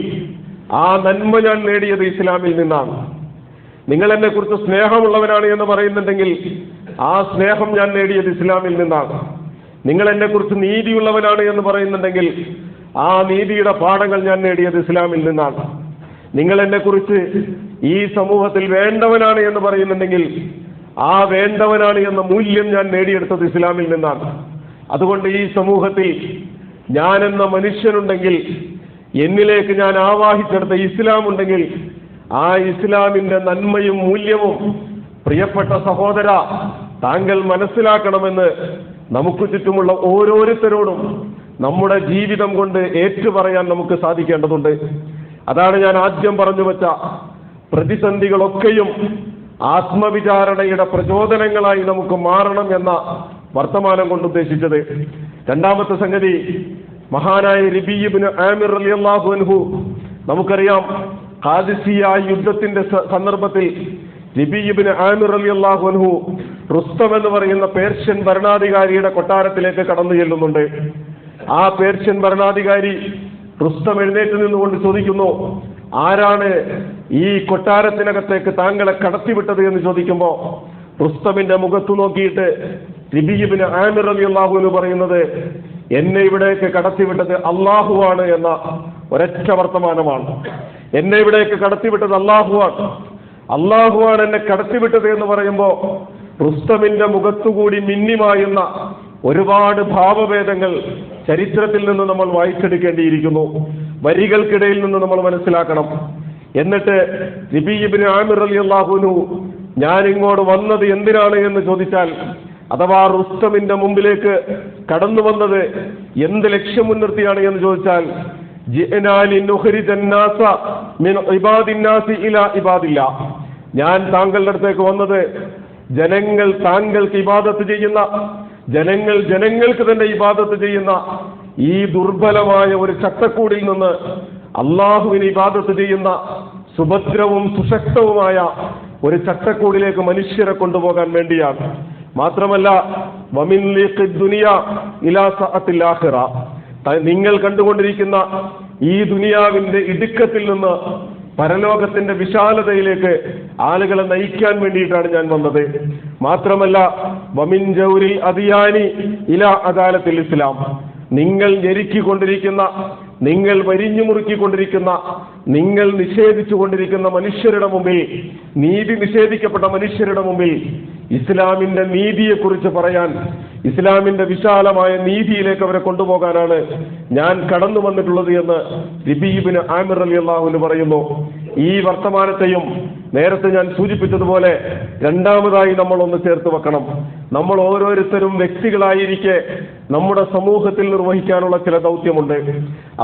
[SPEAKER 1] ആ നന്മ ഞാൻ നേടിയത് ഇസ്ലാമിൽ നിന്നാണ്. നിങ്ങൾ എന്നെക്കുറിച്ച് സ്നേഹമുള്ളവരാണ് എന്ന് പറയുന്നുണ്ടെങ്കിൽ ആ സ്നേഹം ഞാൻ നേടിയത് ഇസ്ലാമിൽ നിന്നാണ്. നിങ്ങൾ എന്നെക്കുറിച്ച് നീതിയുള്ളവനാണ് എന്ന് പറയുന്നുണ്ടെങ്കിൽ ആ നീതിയുടെ പാഠങ്ങൾ ഞാൻ നേടിയത് ഇസ്ലാമിൽ നിന്നാണ്. നിങ്ങൾ എന്നെക്കുറിച്ച് ഈ സമൂഹത്തിൽ വേണ്ടവനാണ് എന്ന് പറയുന്നുണ്ടെങ്കിൽ ആ വേണ്ടവനാണ് എന്ന മൂല്യം ഞാൻ നേടിയെടുത്തത് ഇസ്ലാമിൽ നിന്നാണ്. അതുകൊണ്ട് ഈ സമൂഹത്തിൽ ഞാനെന്ന മനുഷ്യനുണ്ടെങ്കിൽ, എന്നിലേക്ക് ഞാൻ ആവാഹിച്ചെടുത്ത ഇസ്ലാം ഉണ്ടെങ്കിൽ, ആ ഇസ്ലാമിന്റെ നന്മയും മൂല്യവും പ്രിയപ്പെട്ട സഹോദര താങ്കൾ മനസ്സിലാക്കണമെന്ന് നമുക്ക് ചുറ്റുമുള്ള ഓരോരുത്തരോടും നമ്മുടെ ജീവിതം കൊണ്ട് ഏറ്റുപറയാൻ നമുക്ക് സാധിക്കേണ്ടതുണ്ട്. അതാണ് ഞാൻ ആദ്യം പറഞ്ഞു വെച്ച പ്രതിസന്ധികളൊക്കെയും ആത്മവിചാരണയുടെ പ്രചോദനങ്ങളായി നമുക്ക് മാറണം എന്ന വർത്തമാനം കൊണ്ട് ഉദ്ദേശിച്ചത്. രണ്ടാമത്തെ സംഗതി, മഹാനായ റബീ ഇബ്നു ആമിർ റളിയല്ലാഹു അൻഹു, നമുക്കറിയാം ഖാദിസിയ യുദ്ധത്തിന്റെ സന്ദർഭത്തിൽ റബീ ഇബ്നു ആമിർ റളിയല്ലാഹു അൻഹു റുസ്തം എന്ന് പറയുന്ന പേർഷ്യൻ ഭരണാധികാരിയുടെ കൊട്ടാരത്തിലേക്ക് കടന്നു ചെല്ലുന്നുണ്ട്. ആ പേർഷ്യൻ ഭരണാധികാരി റുസ്തം എഴുന്നേറ്റ് നിന്നുകൊണ്ട് ചോദിക്കുന്നു, ആരാണ് ഈ കൊട്ടാരത്തിനകത്തേക്ക് താങ്കളെ കടത്തിവിട്ടത് എന്ന് ചോദിക്കുമ്പോൾ റുസ്തമിന്റെ മുഖത്തു നോക്കിയിട്ട് റബീ ഇബ്നു ആമിർ റളിയല്ലാഹു അൻഹു പറയുന്നത്, എന്നെ ഇവിടേക്ക് കടത്തിവിട്ടത് അള്ളാഹുവാണ് എന്ന ഒരൊറ്റ വർത്തമാനമാണ്. എന്നെ ഇവിടേക്ക് കടത്തിവിട്ടത് അള്ളാഹുവാണ്, അള്ളാഹുവാണ് എന്നെ കടത്തിവിട്ടത് എന്ന് പറയുമ്പോൾ റുസ്തമിന്റെ മുഖത്തുകൂടി മിന്നിമായുന്ന ഒരുപാട് ഭാവഭേദങ്ങൾ ചരിത്രത്തിൽ നിന്ന് നമ്മൾ വായിച്ചെടുക്കേണ്ടിയിരിക്കുന്നു. വരികൾക്കിടയിൽ നിന്ന് നമ്മൾ മനസ്സിലാക്കണം. എന്നിട്ട് റബീ ഇബ്നു ആമിർ റളിയല്ലാഹു അൻഹു, ഞാൻ ഇങ്ങോട്ട് വന്നത് എന്തിനാണ് എന്ന് ചോദിച്ചാൽ, അഥവാ റുസ്തമിന്റെ മുമ്പിലേക്ക് കടന്നു വന്നത് എന്ത് ലക്ഷ്യം മുൻനിർത്തിയാണ് എന്ന് ചോദിച്ചാൽ, ഞാൻ താങ്കളുടെ അടുത്തേക്ക് വന്നത് ജനങ്ങൾ താങ്കൾക്ക് ഇബാദത്ത് ചെയ്യുന്ന, ജനങ്ങൾ ജനങ്ങൾക്ക് തന്നെ ഇബാദത്ത് ചെയ്യുന്ന ഈ ദുർബലമായ ഒരു ചട്ടക്കൂടിൽ നിന്ന് അള്ളാഹുവിന് ഇബാദത്ത് ചെയ്യുന്ന സുഭദ്രവും സുശക്തവുമായ ഒരു ചട്ടക്കൂടിലേക്ക് മനുഷ്യരെ കൊണ്ടുപോകാൻ വേണ്ടിയാണ്. മാത്രമല്ല, വമിൻ ലീഖിദ് ദുനിയ ഇലാ സഅത്തിൽ ആഖിറ, നിങ്ങൾ കണ്ടുകൊണ്ടിരിക്കുന്ന ഈ ദുനിയാവിന്റെ ഇടുക്കത്തിൽ നിന്ന് പരലോകത്തിന്റെ വിശാലതയിലേക്ക് ആളുകളെ നയിക്കാൻ വേണ്ടിയിട്ടാണ് ഞാൻ വന്നത്. മാത്രമല്ല, വമിൻ ജൗരിൽ അദിയാനി ഇലാ അദാലത്തിൽ ഇസ്ലാം, നിങ്ങൾ ഞെരുക്കിക്കൊണ്ടിരിക്കുന്ന, നിങ്ങൾ വരിഞ്ഞു മുറുക്കിക്കൊണ്ടിരിക്കുന്ന, നിങ്ങൾ നിഷേധിച്ചുകൊണ്ടിരിക്കുന്ന മനുഷ്യരുടെ മുമ്പിൽ, നീതി നിഷേധിക്കപ്പെട്ട മനുഷ്യരുടെ മുമ്പിൽ ഇസ്ലാമിന്റെ നീതിയെക്കുറിച്ച് പറയാൻ, ഇസ്ലാമിന്റെ വിശാലമായ നീതിയിലേക്ക് അവരെ കൊണ്ടുപോകാനാണ് ഞാൻ കടന്നു വന്നിട്ടുള്ളത് എന്ന് റബീ ഇബ്നു ആമിർ റളിയല്ലാഹു അൻഹു പറയുന്നു. ഈ വർത്തമാനത്തെയും നേരത്തെ ഞാൻ സൂചിപ്പിച്ചതുപോലെ രണ്ടാമതായി നമ്മൾ ഒന്ന് ചേർത്ത് വെക്കണം. നമ്മൾ ഓരോരുത്തരും വ്യക്തികളായിരിക്കെ നമ്മുടെ സമൂഹത്തിൽ നിർവഹിക്കാനുള്ള ചില ദൗത്യമുണ്ട്.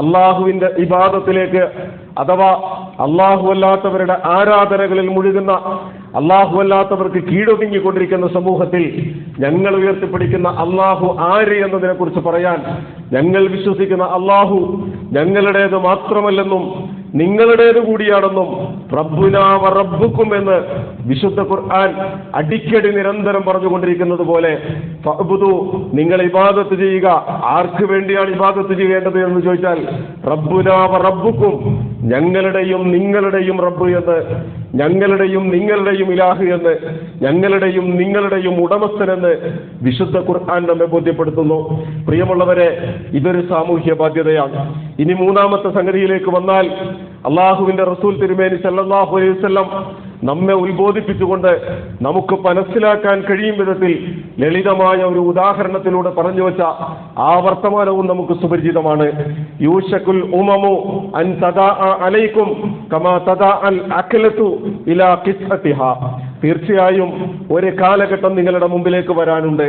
[SPEAKER 1] അള്ളാഹുവിന്റെ ഇബാദത്തിലേക്ക്, അഥവാ അള്ളാഹു അല്ലാത്തവരുടെ ആരാധനകളിൽ മുഴുകുന്ന, അള്ളാഹു അല്ലാത്തവർക്ക് കീഴൊതുങ്ങിക്കൊണ്ടിരിക്കുന്ന സമൂഹത്തിൽ ഞങ്ങൾ ഉയർത്തിപ്പിടിക്കുന്ന അള്ളാഹു ആര് എന്നതിനെ കുറിച്ച് പറയാൻ, ഞങ്ങൾ വിശ്വസിക്കുന്ന അള്ളാഹു ഞങ്ങളുടേത് മാത്രമല്ലെന്നും നിങ്ങളുടേത് കൂടിയാണെന്നും റബ്ബുനാ വ റബ്ബുക്കും എന്ന് വിശുദ്ധ ഖുർആൻ അടിക്കടി നിരന്തരം പറഞ്ഞുകൊണ്ടിരിക്കുന്നത് പോലെ, ഫഅ്ബുദു, നിങ്ങൾ ഇബാദത്ത് ചെയ്യുക. ആർക്ക് വേണ്ടിയാണ് ഇബാദത്ത് ചെയ്യേണ്ടത് എന്ന് ചോദിച്ചാൽ, റബ്ബുനാ വ റബ്ബുക്കും, ഞങ്ങളുടെയും നിങ്ങളുടെയും റബ്ബ് എന്ന്, ഞങ്ങളുടെയും നിങ്ങളുടെയും ഇലാഹ് എന്ന്, ഞങ്ങളുടെയും നിങ്ങളുടെയും ഉടമസ്ഥനെന്ന് വിശുദ്ധ ഖുർആൻ നമ്മെ ബോധ്യപ്പെടുത്തുന്നു. പ്രിയമുള്ളവരെ, ഇതൊരു സാമൂഹ്യ ബാധ്യതയാണ്. ഇനി മൂന്നാമത്തെ സംഗതിയിലേക്ക് വന്നാൽ, അള്ളാഹുവിന്റെ റസൂൽ തിരുമേനി സല്ലല്ലാഹു അലൈഹി വസല്ലം നമ്മെ ഉത്ബോധിപ്പിച്ചുകൊണ്ട് നമുക്ക് മനസ്സിലാക്കാൻ കഴിയും വിധത്തിൽ ലളിതമായ ഒരു ഉദാഹരണത്തിലൂടെ പറഞ്ഞു വെച്ച ആ വർത്തമാനവും നമുക്ക് സുപരിചിതമാണ്. യൂശകുൽ ഉമമു അൻ തദാഅ അലൈക്കും കമാ തദാഅൽ അക്ലതു ഇലാ ഖിസ്അതിഹാ, തീർച്ചയായും ഒരു കാലഘട്ടം നിങ്ങളുടെ മുമ്പിലേക്ക് വരാനുണ്ട്.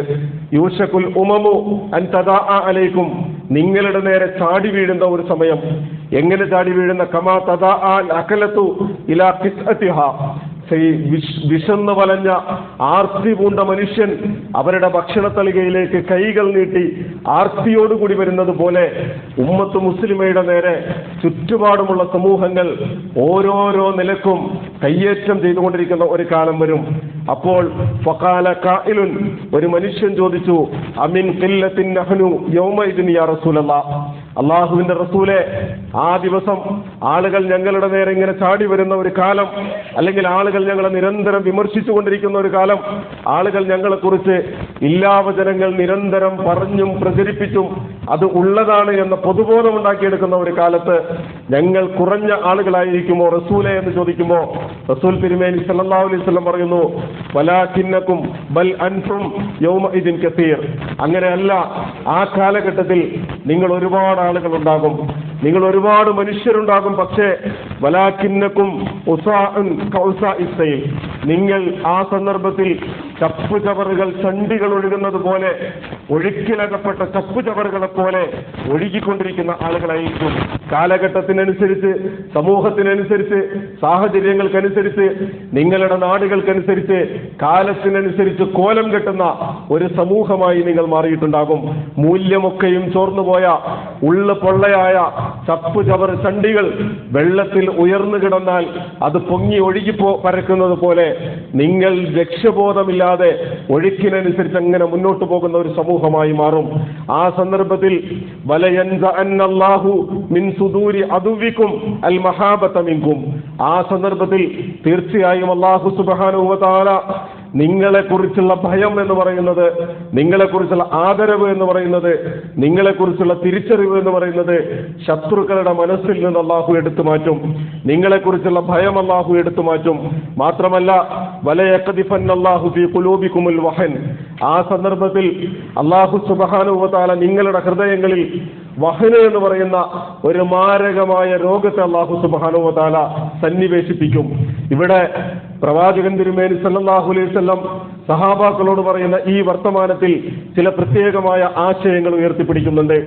[SPEAKER 1] യൂശകുൽ ഉമമു അൻ തദാഅ അലൈക്കും, നിങ്ങളുടെ നേരെ ചാടി വീഴുന്ന ഒരു സമയം. എങ്ങനെ ചാടി വീഴുന്ന? കമാ തദാഅൽ അക്ലതു ഇലാ ഖിസ്അതിഹാ, വിശന്ന് വലഞ്ഞ ആർത്തി പൂണ്ട മനുഷ്യൻ അവരുടെ ഭക്ഷണത്തളികയിലേക്ക് കൈകൾ നീട്ടി ആർത്തിയോടുകൂടി വരുന്നത് പോലെ ഉമ്മത്ത് മുസ്ലിമയുടെ നേരെ ചുറ്റുപാടുമുള്ള സമൂഹങ്ങൾ ഓരോരോ നിലക്കും കയ്യേറ്റം ചെയ്തുകൊണ്ടിരിക്കുന്ന ഒരു കാലം വരും. അപ്പോൾ ഫഖാല ഖായിലുൻ, ഒരു മനുഷ്യൻ ചോദിച്ചു, അമിൻ ഖില്ലത്തിൻ നഹ്നു യൗമഇദിൻ യാ റസൂലല്ലാഹ്, അള്ളാഹുവിന്റെ റസൂലെ, ആ ദിവസം ആളുകൾ ഞങ്ങളുടെ നേരെ ഇങ്ങനെ ചാടി വരുന്ന ഒരു കാലം, അല്ലെങ്കിൽ ആളുകൾ ഞങ്ങളെ നിരന്തരം വിമർശിച്ചുകൊണ്ടിരിക്കുന്ന ഒരു കാലം, ആളുകൾ ഞങ്ങളെക്കുറിച്ച് ഇല്ലാവചനങ്ങൾ നിരന്തരം പറഞ്ഞും പ്രചരിപ്പിച്ചും അത് ഉള്ളതാണ് എന്ന പൊതുബോധം ഉണ്ടാക്കിയെടുക്കുന്ന ഒരു കാലത്ത് ഞങ്ങൾ കുറഞ്ഞ ആളുകളായിരിക്കുമോ റസൂലെ എന്ന് ചോദിക്കുമ്പോൾ റസൂൽ തിരുമേനി സല്ലല്ലാഹു അലൈഹി വസല്ലം പറയുന്നു, വലാകിന്നകും ബൽ അൻതും യൗമഇദിൻ കസീർ, അങ്ങനെയല്ല, ആ കാലഘട്ടത്തിൽ നിങ്ങൾ ഒരുപാട് ആളുകൾ ഉണ്ടാകും, നിങ്ങൾ ഒരുപാട് മനുഷ്യരുണ്ടാകും. പക്ഷേ വലാകിന്നകും ഉസാഉൻ കൗസാഇസ്സൈൽ, നിങ്ങൾ ആ സന്ദർഭത്തിൽ ചപ്പുചവറുകൾ ചണ്ടികൾ ഒഴുകുന്നത് പോലെ ഒഴുക്കിലകപ്പെട്ട ചപ്പുചവറുകളെ പോലെ ഒഴുകിക്കൊണ്ടിരിക്കുന്ന ആളുകളായിരിക്കും. കാലഘട്ടത്തിനനുസരിച്ച്, സമൂഹത്തിനനുസരിച്ച്, സാഹചര്യങ്ങൾക്കനുസരിച്ച്, നിങ്ങളുടെ നാടുകൾക്കനുസരിച്ച്, കാലത്തിനനുസരിച്ച് കോലം കെട്ടുന്ന ഒരു സമൂഹമായി നിങ്ങൾ മാറിയിട്ടുണ്ടാകും. മൂല്യമൊക്കെയും ചോർന്നുപോയ ഉള്ളു പൊള്ളയായ ചപ്പുചവർ ചണ്ടികൾ വെള്ളത്തിൽ ഉയർന്നു കിടന്നാൽ അത് പൊങ്ങി ഒഴുകി പരക്കുന്നത് പോലെ നിങ്ങൾ ലക്ഷ്യബോധമില്ലാതെ ഒഴുക്കിനനുസരിച്ച് അങ്ങനെ മുന്നോട്ട് പോകുന്ന ഒരു സമൂഹമായി മാറും. ആ സന്ദർഭത്തിൽ വലയൻസഅന്നല്ലാഹു മിൻ സുദൂരി അദുവിക്കും അൽ മഹാബത മിൻകും, ആ സന്ദർഭത്തിൽ തീർച്ചയായും അല്ലാഹു സുബ്ഹാനഹു വ തആല നിങ്ങളെക്കുറിച്ചുള്ള ഭയം എന്ന് പറയുന്നത്, നിങ്ങളെക്കുറിച്ചുള്ള ആദരവ് എന്ന് പറയുന്നത്, നിങ്ങളെക്കുറിച്ചുള്ള തിരിച്ചറിവ് എന്ന് പറയുന്നത് ശത്രുക്കളുടെ മനസ്സിൽ നിന്ന് അല്ലാഹു എടുത്തു മാറ്റും. നിങ്ങളെക്കുറിച്ചുള്ള ഭയം അല്ലാഹു എടുത്തു മാറ്റും. മാത്രമല്ല വലയഖദിഫന്നല്ലാഹു ഫീ ഖുലൂബികുമുൽ വഹൻ, ആ സന്ദർഭത്തിൽ അല്ലാഹു സുബ്ഹാനഹു വ തആല നിങ്ങളുടെ ഹൃദയങ്ങളിൽ വഹന എന്ന് പറയുന്ന ഒരു മാരകമായ രോഗത്തെ അല്ലാഹു സുബ്ഹാനഹു വ തആല സന്നിവേശിപ്പിക്കും. ഇവിടെ പ്രവാചകൻ തിരുമേനി സല്ലല്ലാഹു അലൈഹി വസല്ലം സഹാബാക്കളോട് പറയുന്ന ഈ വർത്തമാനത്തിൽ ചില പ്രത്യേകമായ ആശയങ്ങൾ ഉയർത്തിപ്പിടിക്കുന്നുണ്ട്.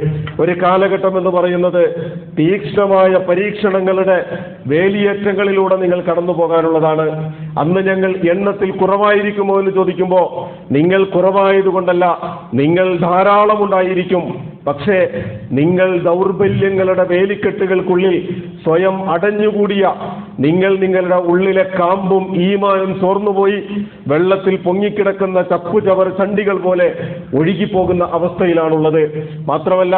[SPEAKER 1] ഒരു കാലഘട്ടം എന്ന് പറയുന്നത് തീക്ഷ്ണമായ പരീക്ഷണങ്ങളുടെ വേലിയേറ്റങ്ങളിലൂടെ നിങ്ങൾ കടന്നു പോകാനുള്ളതാണ്. അന്ന് ഞങ്ങൾ എണ്ണത്തിൽ കുറവായിരിക്കുമോ എന്ന് ചോദിക്കുമ്പോൾ നിങ്ങൾ കുറവായതുകൊണ്ടല്ല, നിങ്ങൾ ധാരാളം ഉണ്ടായിരിക്കും. പക്ഷേ നിങ്ങൾ ദൗർബല്യങ്ങളുടെ വേലിക്കെട്ടുകൾക്കുള്ളിൽ സ്വയം അടഞ്ഞുകൂടിയ, നിങ്ങൾ നിങ്ങളുടെ ഉള്ളിലെ കാമ്പും ഈമാനും ചോർന്നുപോയി വെള്ളത്തിൽ പൊങ്ങിക്കിടക്കുന്ന ചപ്പുചവർ ചണ്ടികൾ പോലെ ഒഴുകിപ്പോകുന്ന അവസ്ഥയിലാണുള്ളത്. മാത്രമല്ല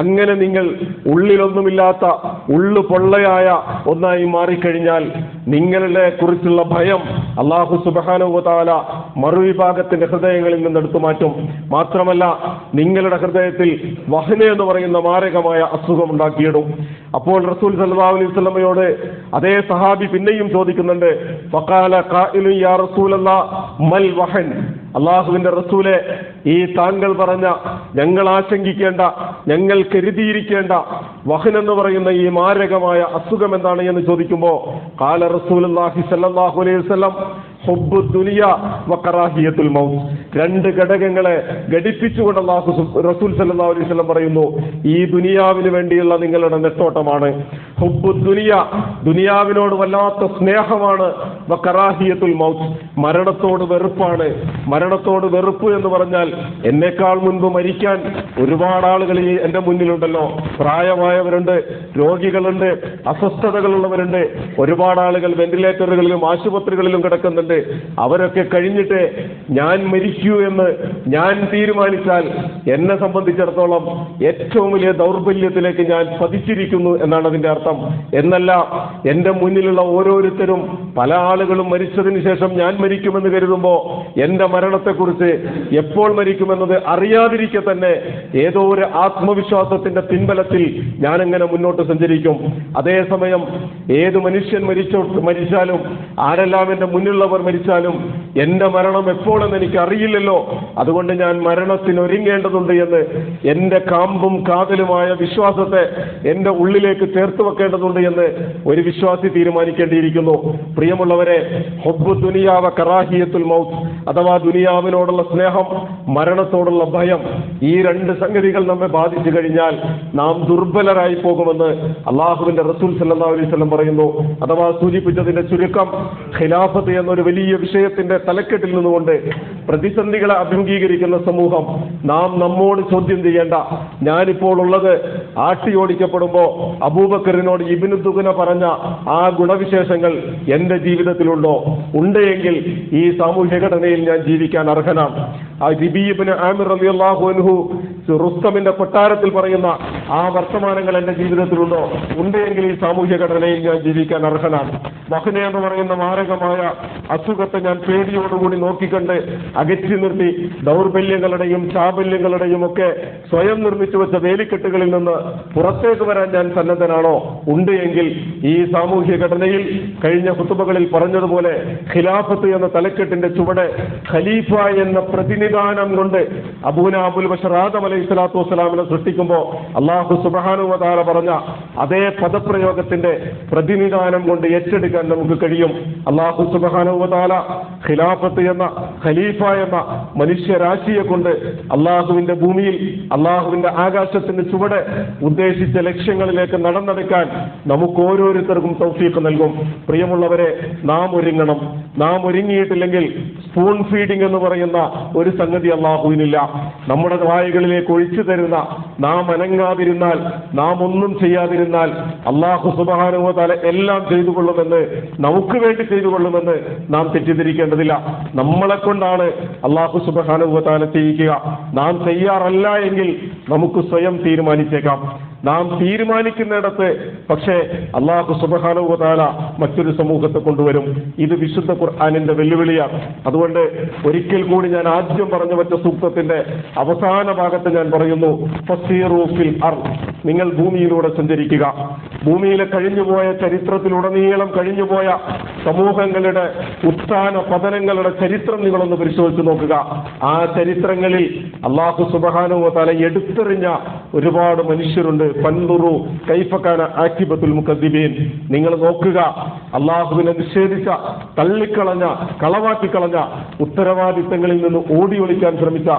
[SPEAKER 1] അങ്ങനെ നിങ്ങൾ ഉള്ളിലൊന്നുമില്ലാത്ത ഉള്ളു പൊള്ളയായ ഒന്നായി മാറിക്കഴിഞ്ഞാൽ നിങ്ങളുടെ കുറിച്ചുള്ള ഭയം അല്ലാഹു സുബ്ഹാനഹു വ തആല മറുവിഭാഗത്തിന്റെ ഹൃദയങ്ങളിൽ നിന്ന് എടുത്തു മാറ്റും. മാത്രമല്ല നിങ്ങളുടെ ഹൃദയത്തിൽ വഹന എന്ന് പറയുന്ന മാരകമായ അസുഖം ഉണ്ടാക്കിയിടും. അപ്പോൾ റസൂൽ സല്ലല്ലാഹു അലൈഹി വസല്ലമയോട് അതേ സഹാബി പിന്നെയും ചോദിക്കുന്നുണ്ട്, ഫഖാല ഖായിലു യാ റസൂലല്ലാഹ് മൽ വഹൻ, അള്ളാഹുവിന്റെ റസൂലെ, ഈ താങ്കൾ പറഞ്ഞ ഞങ്ങൾ ആശങ്കിക്കേണ്ട, ഞങ്ങൾ കരുതിയിരിക്കേണ്ട വഹൻ എന്ന് പറയുന്ന ഈ മാരകമായ അസുഖം എന്താണ് എന്ന് ചോദിക്കുമ്പോൾ ഖാല റസൂലുള്ളാഹി സ്വല്ലല്ലാഹു അലൈഹി വസല്ലം ഹുബ്ബു ദുനിയ വ കറാഹിയത്തുൽ മൗത്ത്, രണ്ട് ഘടകങ്ങളെ ഘടിപ്പിച്ചുകൊണ്ട് റസൂൽ സല്ലല്ലാഹു അലൈഹി വസല്ലം പറയുന്നു, ഈ ദുനിയാവിന് വേണ്ടിയുള്ള നിങ്ങളുടെ നെട്ടോട്ടമാണ്. ഹുബ്ബു ദുനിയ, ദുനിയാവിനോട് വല്ലാത്ത സ്നേഹമാണ്. വ കറാഹിയത്തുൽ മൗത്ത്, മരണത്തോട് വെറുപ്പാണ്. മരണത്തോട് വെറുപ്പ് എന്ന് പറഞ്ഞാൽ എന്നേക്കാൾ മുൻപ് മരിക്കാൻ ഒരുപാട് ആളുകൾ എന്റെ മുന്നിലുണ്ടല്ലോ. പ്രായമായവരുണ്ട്, രോഗികളുണ്ട്, അസ്വസ്ഥതകളുള്ളവരുണ്ട്, ഒരുപാട് ആളുകൾ വെന്റിലേറ്ററുകളിലും ആശുപത്രികളിലും കിടക്കുന്നുണ്ട്. അവരൊക്കെ കഴിഞ്ഞിട്ട് ഞാൻ മരിക്കൂ എന്ന് ഞാൻ തീരുമാനിച്ചാൽ എന്നെ സംബന്ധിച്ചിടത്തോളം ഏറ്റവും വലിയ ദൗർബല്യത്തിലേക്ക് ഞാൻ പതിച്ചിരിക്കുന്നു എന്നാണ് അതിന്റെ അർത്ഥം. എന്നല്ല, എന്റെ മുന്നിലുള്ള ഓരോരുത്തരും, പല ആളുകളും മരിച്ചതിന് ശേഷം ഞാൻ മരിക്കുമെന്ന് കരുതുമ്പോൾ എന്റെ മരണത്തെക്കുറിച്ച് എപ്പോൾ മരിക്കുമെന്നത് അറിയാതിരിക്കെ തന്നെ ഏതോ ഒരു ആത്മവിശ്വാസത്തിന്റെ പിൻബലത്തിൽ ഞാനെങ്ങനെ മുന്നോട്ട് സഞ്ചരിക്കും. അതേസമയം ഏത് മനുഷ്യൻ മരിച്ചാലും, ആരെല്ലാം എന്റെ മുന്നിലുള്ളവർ മരിച്ചാലും എന്റെ മരണം എപ്പോഴെന്ന് എനിക്ക് അറിയില്ലല്ലോ, അതുകൊണ്ട് ഞാൻ മരണത്തിന് ഒരുങ്ങേണ്ടതുണ്ട് എന്ന് എന്റെ കാമ്പും കാതലുമായ വിശ്വാസത്തെ എന്റെ ഉള്ളിലേക്ക് ചേർത്ത് വെക്കേണ്ടതുണ്ട് എന്ന് ഒരു വിശ്വാസി തീരുമാനിക്കേണ്ടിയിരിക്കുന്നു. പ്രിയമുള്ളവരെ, ഹുബ്ബു ദുനിയ വ കറാഹിയത്തുൽ മൗത്ത്, അഥവാ ദുനിയാവിനോടുള്ള സ്നേഹം, മരണത്തോടുള്ള ഭയം, ഈ രണ്ട് സംഗതികൾ നമ്മെ ബാധിച്ചു കഴിഞ്ഞാൽ നാം ദുർബലരായി പോകുമെന്ന് അള്ളാഹുവിന്റെ റസൂൽ സല്ലല്ലാഹു അലൈഹി വസല്ലം പറയുന്നു. അഥവാ സൂചിപ്പിച്ചതിന്റെ ചുരുക്കം, ഖിലാഫത്ത് എന്നൊരു വലിയ വിഷയത്തിന്റെ തലക്കെട്ടിൽ നിന്നുകൊണ്ട് പ്രതിസന്ധികളെ അഭിമുഖീകരിക്കുന്ന സമൂഹം നാം നമ്മോട് ചോദ്യം ചെയ്യേണ്ട, ഞാനിപ്പോൾ ഉള്ളത് ആട്ടിയോടിക്കപ്പെടുമ്പോൾ അബൂബക്കറിനോട് ഇബ്നു ദുഗ്ന പറഞ്ഞ ആ ഗുണവിശേഷങ്ങൾ എന്റെ ജീവിതത്തിലുണ്ടോ? ഉണ്ടെങ്കിൽ ഈ സാമൂഹ്യ ഘടനയിൽ ഞാൻ ജീവിക്കാൻ അർഹനാണ്. ആ റബീ ഇബ്നു ആമിർ റളിയല്ലാഹു അൻഹു റുസ്തമിന്റെ കൊട്ടാരത്തിൽ പറയുന്ന ആ വർത്തമാനങ്ങൾ എന്റെ ജീവിതത്തിലുണ്ടോ? ഉണ്ടെങ്കിൽ ഈ സാമൂഹ്യ ഘടനയിൽ ഞാൻ ജീവിക്കാൻ അർഹനാണ്. വഹന എന്ന് പറയുന്ന മാരകമായ അസുഖത്തെ ഞാൻ പേടിയോടുകൂടി നോക്കിക്കണ്ട് അകറ്റി നിർത്തി ദൗർബല്യങ്ങളുടെയും ചാബല്യങ്ങളുടെയും ഒക്കെ സ്വയം നിർമ്മിച്ചു വെച്ച വേലിക്കെട്ടുകളിൽ നിന്ന് പുറത്തേക്ക് വരാൻ ഞാൻ സന്നദ്ധനാണോ? ഉണ്ട് എങ്കിൽ ഈ സാമൂഹ്യ ഘടനയിൽ കഴിഞ്ഞ ഖുതുബകളിൽ പറഞ്ഞതുപോലെ ഖിലാഫത്ത് എന്ന തലക്കെട്ടിന്റെ ചുവടെ ഖലീഫ എന്ന പ്രതിനിധാനം കൊണ്ട് അബൂൽ ബശർ ആദം അലൈഹി സ്വലാത്തു വസ്സലാമിനെ സൃഷ്ടിക്കുമ്പോൾ അല്ലാഹു സുബ്ഹാനഹു വ തആല പറഞ്ഞ അതേ പദപ്രയോഗത്തിന്റെ പ്രതിനിധാനം കൊണ്ട് ഏറ്റെടുക്കാൻ ചെയ്യാൻ നമുക്ക് കഴിയും. അല്ലാഹു സുബ്ഹാനഹു വ തആല ഖിലാഫത്ത് എന്ന ഖലീഫ എന്ന മനുഷ്യരാശിയെ കൊണ്ട് അള്ളാഹുവിന്റെ ഭൂമിയിൽ അള്ളാഹുവിന്റെ ആകാശത്തിന് ചുവടെ ഉദ്ദേശിച്ച ലക്ഷ്യങ്ങളിലേക്ക് നടന്നെടുക്കാൻ നമുക്ക് ഓരോരുത്തർക്കും തൗഫീഖ് നൽകും. പ്രിയമുള്ളവരെ, നാം ഒരുങ്ങണം. നാം ഒരുങ്ങിയിട്ടില്ലെങ്കിൽ സ്പൂൺ ഫീഡിംഗ് എന്ന് പറയുന്ന ഒരു സംഗതി അള്ളാഹുവിനില്ല. നമ്മുടെ വായകളിലേക്ക് ഒഴിച്ചു തരുന്ന നാം അനങ്ങാതിരുന്നാൽ, നാം ഒന്നും ചെയ്യാതിരുന്നാൽ അള്ളാഹു സുബ്ഹാനഹു വ തആല എല്ലാം ചെയ്തുകൊള്ളുമെന്ന്, നമുക്ക് വേണ്ടി ചെയ്തുകൊള്ളുമെന്ന് നാം തെറ്റിദ്ധരിക്കേണ്ടതില്ല. നമ്മളെ കൊണ്ടാണ് അള്ളാഹു സുബ്ഹാനഹു വ തആല ചെയ്യിക്കുക. നാം തയ്യാറല്ല എങ്കിൽ നമുക്ക് സ്വയം തീരുമാനിച്ചേക്കാം. നാം തീരുമാനിക്കുന്നിടത്ത് പക്ഷേ അള്ളാഹു സുബ്ഹാനഹു വ തആല മറ്റൊരു സമൂഹത്തെ കൊണ്ടുവരും. ഇത് വിശുദ്ധ ഖുർആനിന്റെ വെല്ലുവിളിയാണ്. അതുകൊണ്ട് ഒരിക്കൽ കൂടി ഞാൻ ആദ്യം പറഞ്ഞു വെച്ച സൂക്തത്തിന്റെ അവസാന ഭാഗത്ത് ഞാൻ പറയുന്നു, ഫസീറു ഫിൽ അർദ്, നിങ്ങൾ ഭൂമിയിലൂടെ സഞ്ചരിക്കുക. ഭൂമിയിലെ കഴിഞ്ഞുപോയ ചരിത്രത്തിലുടനീളം കഴിഞ്ഞുപോയ സമൂഹങ്ങളുടെ ഉത്ഥാന പതനങ്ങളുടെ ചരിത്രം നിങ്ങളൊന്ന് പരിശോധിച്ച് നോക്കുക. ആ ചരിത്രങ്ങളിൽ അള്ളാഹു സുബ്ഹാനഹു വ തആല എടുത്തെറിഞ്ഞ ഒരുപാട് മനുഷ്യരുണ്ട്. ഫൻദുറു കൈഫ കാന ആഖിബത്തുൽ മുകദ്ദിബീൻ, നിങ്ങൾ നോക്കുക. അള്ളാഹുവിനെ നിഷേധിച്ച, തള്ളിക്കളഞ്ഞ, കളവാക്കിക്കളഞ്ഞ, ഉത്തരവാദിത്തങ്ങളിൽ നിന്ന് ഓടി ഒളിക്കാൻ ശ്രമിച്ച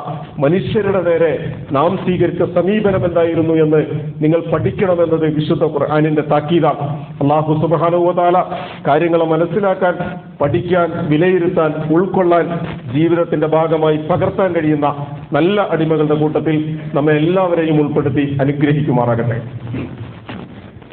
[SPEAKER 1] മനുഷ്യരുടെ നേരെ നാം സ്വീകരിച്ച സമീപനം എന്തായിരുന്നു എന്ന് നിങ്ങൾ പഠിക്കണമെന്നത് വിശുദ്ധ ഖുർആനിന്റെ താക്കീതാണ്. അള്ളാഹു സുബ്ഹാനഹു വ തആല കാര്യങ്ങളെ മനസ്സിലാക്കാൻ, പഠിക്കാൻ, വിലയിരുത്താൻ, ഉൾക്കൊള്ളാൻ, ജീവിതത്തിന്റെ ഭാഗമായി പകർത്താൻ കഴിയുന്ന നല്ല അടിമകളുടെ കൂട്ടത്തിൽ നമ്മെ എല്ലാവരെയും ഉൾപ്പെടുത്തി അനുഗ്രഹിക്കുമാറാകട്ടെ.